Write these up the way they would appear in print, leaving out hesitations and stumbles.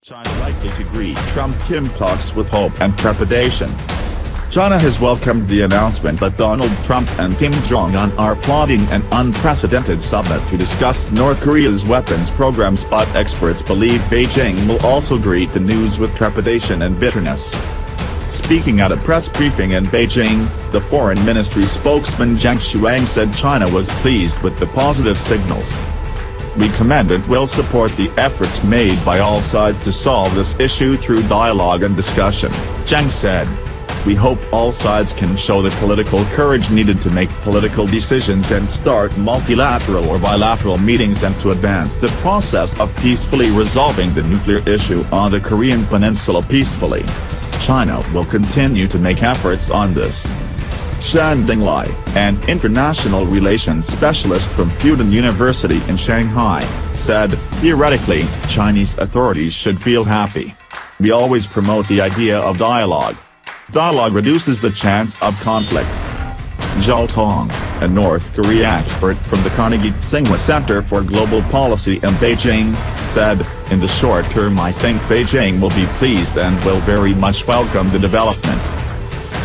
China likely to greet Trump-Kim talks with hope and trepidation. China has welcomed the announcement that Donald Trump and Kim Jong are plotting an unprecedented summit to discuss North Korea's weapons programs, but experts believe Beijing will also greet the news with trepidation and bitterness. Speaking at a press briefing in Beijing, the Foreign Ministry spokesman Zhang Shuang said China was pleased with the positive signals. "We commend and will support the efforts made by all sides to solve this issue through dialogue and discussion," Zhang said. "We hope all sides can show the political courage needed to make political decisions and start multilateral or bilateral meetings and to advance the process of peacefully resolving the nuclear issue on the Korean peninsula peacefully. China will continue to make efforts on this." Shan Dinglai, an international relations specialist from Fudan University in Shanghai, said, "Theoretically, Chinese authorities should feel happy. We always promote the idea of dialogue. Dialogue reduces the chance of conflict." Zhao Tong, a North Korea expert from the Carnegie Tsinghua Center for Global Policy in Beijing, said, "In the short term I think Beijing will be pleased and will very much welcome the development."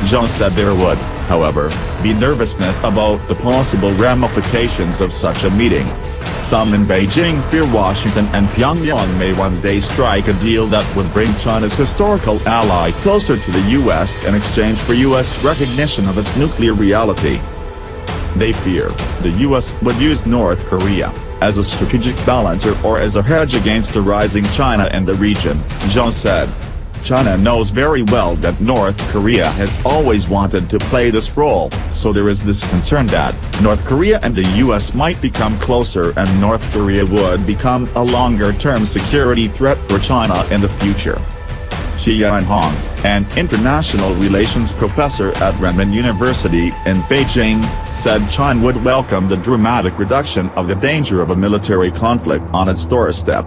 Zhao said there would, however, be nervousness about the possible ramifications of such a meeting. Some in Beijing fear Washington and Pyongyang may one day strike a deal that would bring China's historical ally closer to the U.S. in exchange for U.S. recognition of its nuclear reality. They fear the U.S. would use North Korea as a strategic balancer or as a hedge against a rising China in the region, Zhao said. "China knows very well that North Korea has always wanted to play this role, so there is this concern that North Korea and the U.S. might become closer and North Korea would become a longer-term security threat for China in the future." Xi Yanhong, an international relations professor at Renmin University in Beijing, said China would welcome the dramatic reduction of the danger of a military conflict on its doorstep.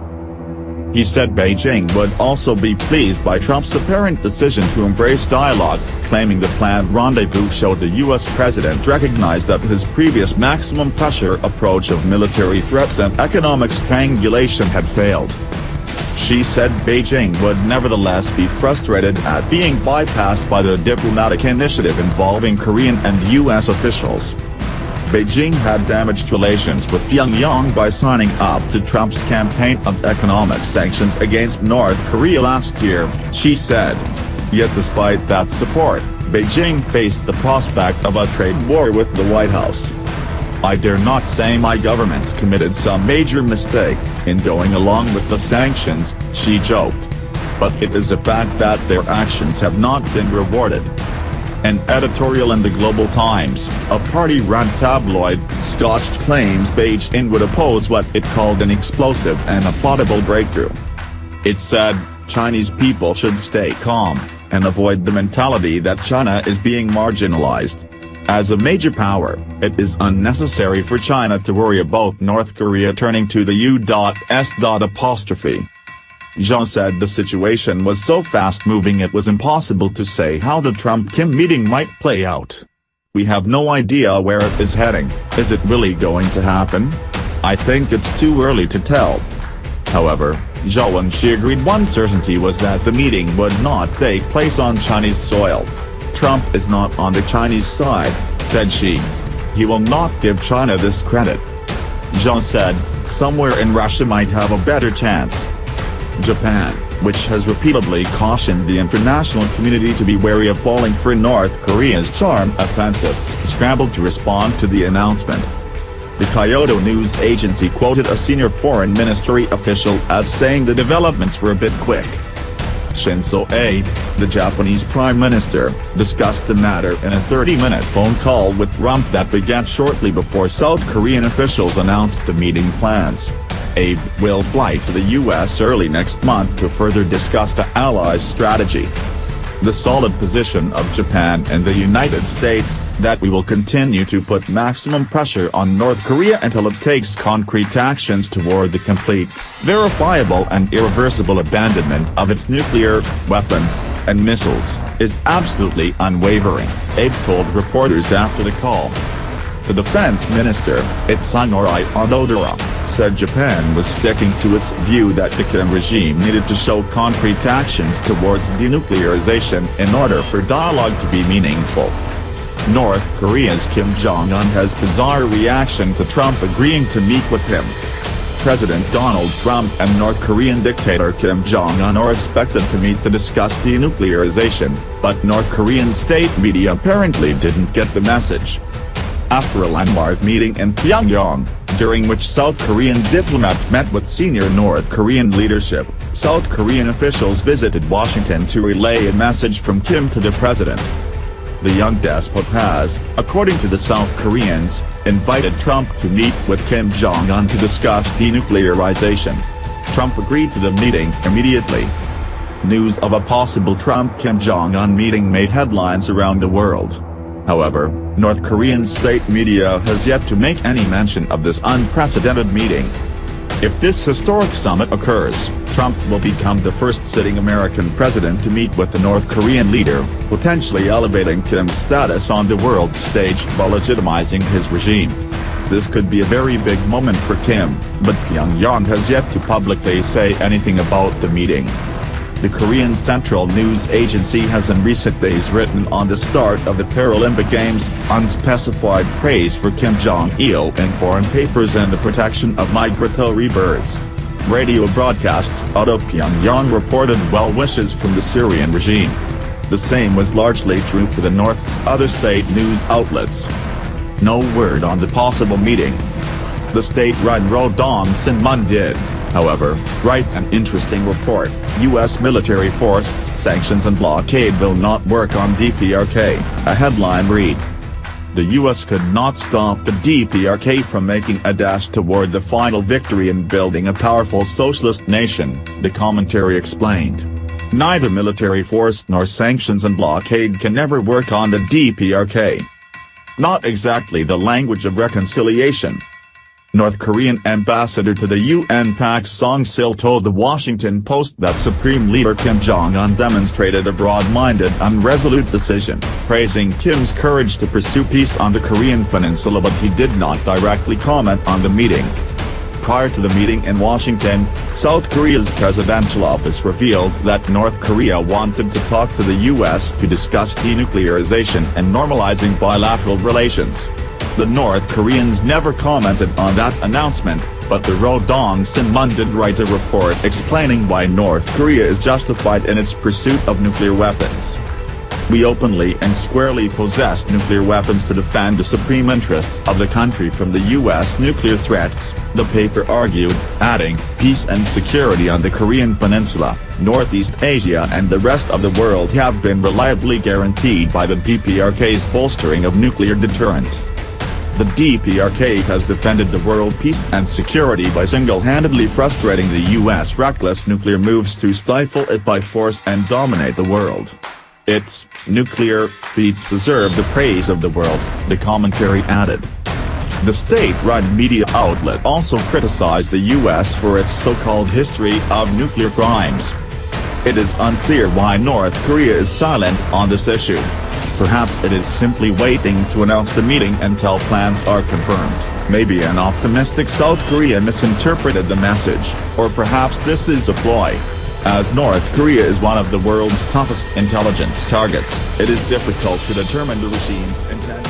He said Beijing would also be pleased by Trump's apparent decision to embrace dialogue, claiming the planned rendezvous showed the U.S. president recognized that his previous maximum pressure approach of military threats and economic strangulation had failed. She said Beijing would nevertheless be frustrated at being bypassed by the diplomatic initiative involving Korean and U.S. officials. Beijing had damaged relations with Pyongyang by signing up to Trump's campaign of economic sanctions against North Korea last year, she said. Yet despite that support, Beijing faced the prospect of a trade war with the White House. "I dare not say my government committed some major mistake in going along with the sanctions," she joked. "But it is a fact that their actions have not been rewarded." An editorial in the Global Times, a party-run tabloid, scotched claims Beijing would oppose what it called an explosive and implausible breakthrough. It said, Chinese people should stay calm, and avoid the mentality that China is being marginalized. As a major power, it is unnecessary for China to worry about North Korea turning to the U.S. Zhao said the situation was so fast-moving it was impossible to say how the Trump-Kim meeting might play out. "We have no idea where it is heading. Is it really going to happen? I think it's too early to tell." However, Zhao and Xi agreed one certainty was that the meeting would not take place on Chinese soil. "Trump is not on the Chinese side," said Xi. "He will not give China this credit." Zhao said, "Somewhere in Russia might have a better chance." Japan, which has repeatedly cautioned the international community to be wary of falling for North Korea's charm offensive, scrambled to respond to the announcement. The Kyodo News Agency quoted a senior foreign ministry official as saying the developments were a bit quick. Shinzo Abe, the Japanese prime minister, discussed the matter in a 30-minute phone call with Trump that began shortly before South Korean officials announced the meeting plans. Abe will fly to the U.S. early next month to further discuss the allies' strategy. The solid position of Japan and the United States, that we will continue to put maximum pressure on North Korea until it takes concrete actions toward the complete, verifiable and irreversible abandonment of its nuclear weapons and missiles, is absolutely unwavering, Abe told reporters after the call. The defense minister, Itsunori Onodera, said Japan was sticking to its view that the Kim regime needed to show concrete actions towards denuclearization in order for dialogue to be meaningful. North Korea's Kim Jong has bizarre reaction to Trump agreeing to meet with him. President Donald Trump and North Korean dictator Kim Jong are expected to meet to discuss denuclearization, but North Korean state media apparently didn't get the message. After a landmark meeting in Pyongyang, during which South Korean diplomats met with senior North Korean leadership, South Korean officials visited Washington to relay a message from Kim to the president. The young despot has, according to the South Koreans, invited Trump to meet with Kim Jong to discuss denuclearization. Trump agreed to the meeting immediately. News of a possible Trump-Kim Jong meeting made headlines around the world. However, North Korean state media has yet to make any mention of this unprecedented meeting. If this historic summit occurs, Trump will become the first sitting American president to meet with the North Korean leader, potentially elevating Kim's status on the world stage while legitimizing his regime. This could be a very big moment for Kim, but Pyongyang has yet to publicly say anything about the meeting. The Korean Central News Agency has in recent days written on the start of the Paralympic Games unspecified praise for Kim Jong-il in foreign papers and the protection of migratory birds. Radio broadcasts out of Pyongyang reported well wishes from the Syrian regime. The same was largely true for the North's other state news outlets. No word on the possible meeting. The state-run Rodong Sinmun did, however, write an interesting report. U.S. military force, sanctions and blockade will not work on DPRK, a headline read. The U.S. could not stop the DPRK from making a dash toward the final victory in building a powerful socialist nation, the commentary explained. Neither military force nor sanctions and blockade can ever work on the DPRK. Not exactly the language of reconciliation. North Korean ambassador to the UN Pak Song-sil told the Washington Post that Supreme Leader Kim Jong demonstrated a broad-minded and resolute decision, praising Kim's courage to pursue peace on the Korean peninsula, but he did not directly comment on the meeting. Prior to the meeting in Washington, South Korea's presidential office revealed that North Korea wanted to talk to the U.S. to discuss denuclearization and normalizing bilateral relations. The North Koreans never commented on that announcement, but the Rodong Sinmun did write a report explaining why North Korea is justified in its pursuit of nuclear weapons. We openly and squarely possess nuclear weapons to defend the supreme interests of the country from the U.S. nuclear threats, the paper argued, adding, peace and security on the Korean peninsula, Northeast Asia and the rest of the world have been reliably guaranteed by the DPRK's bolstering of nuclear deterrent. The DPRK has defended the world peace and security by single-handedly frustrating the U.S. reckless nuclear moves to stifle it by force and dominate the world. Its nuclear feats deserve the praise of the world, the commentary added. The state-run media outlet also criticized the U.S. for its so-called history of nuclear crimes. It is unclear why North Korea is silent on this issue. Perhaps it is simply waiting to announce the meeting until plans are confirmed. Maybe an optimistic South Korea misinterpreted the message, or perhaps this is a ploy. As North Korea is one of the world's toughest intelligence targets, it is difficult to determine the regime's intentions.